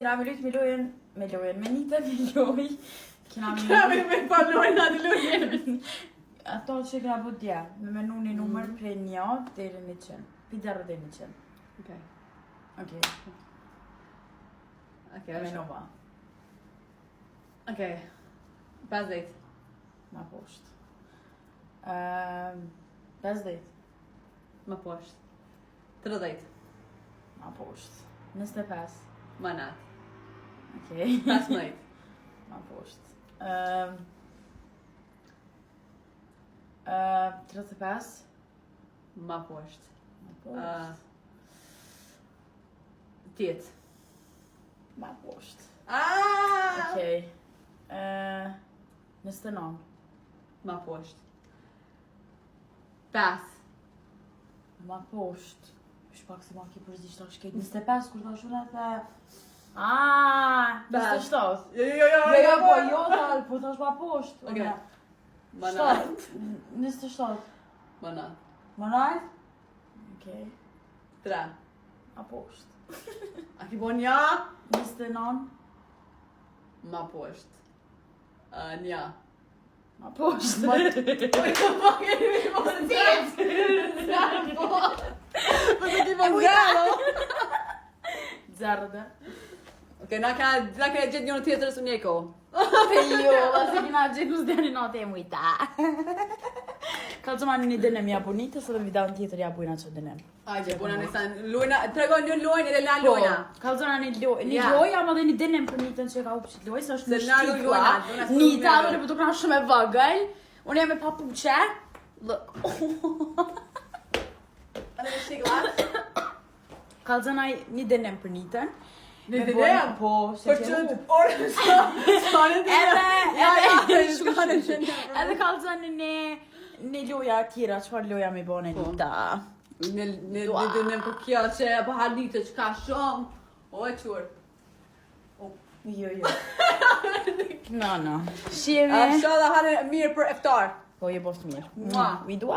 Kena me lujt me Nita me loj. Kena me pa lojnë atë lojnë. Ato që kena po dje, me menu një numër prej 1 deri në 100. Pi 0 deri në 100. Okej. Menova. Okej. 50. Ma poshtë. 50. Ma poshtë. 30. Ma poshtë. 25. Ma natë. Okej. 15. Ma poshtë. 35. Ma poshtë. Ma poshtë. 10. Ma poshtë. Ah! Okej. 29. Ma poshtë. 5. Ma poshtë. Shpak se ma ki përzisht ta shkejt. 25 kur ta shuna the... 27. Jo, Po tash ma poshtë. Okej. Ma natë. 27. Ma natë. Ma nalt? Okej. 3. Ma poshtë. A ki bo nja? 29. Ma poshtë. Nja. Ma poshtë. Po të ki bo zero. Zardë. Okej, na kena gjithë njënë tjetër së njeko. Jo, se kina gjithë nus djeni natë e mujta. Kalzoma një dënem ja bunite, së dhe mi daun tjetër ja bujna që dënem. Ajde, puna nisan lojna, tregon një lojnë edhe la lojna. Kalzona një loj, ama dhe një dënem për nitën që ka upshit loj, se është në Se na shtikla. lojna, Nita, dhe në për të këna shumë e vëgël. Unë jam e papuqe. Edhe në shtikla. Kalzona një dënem për nitën. Në dënem? Po, se Për që orë s'kanë të Edhe kalzona në loja tjera, qëfar loja me bone Nita? Në dënem për kjo që po halitë që ka shumë. O e qurë. Jo. No. Shime. Shoh dhe hanë mirë për eftar. Po je bost mirë. Mua. We do.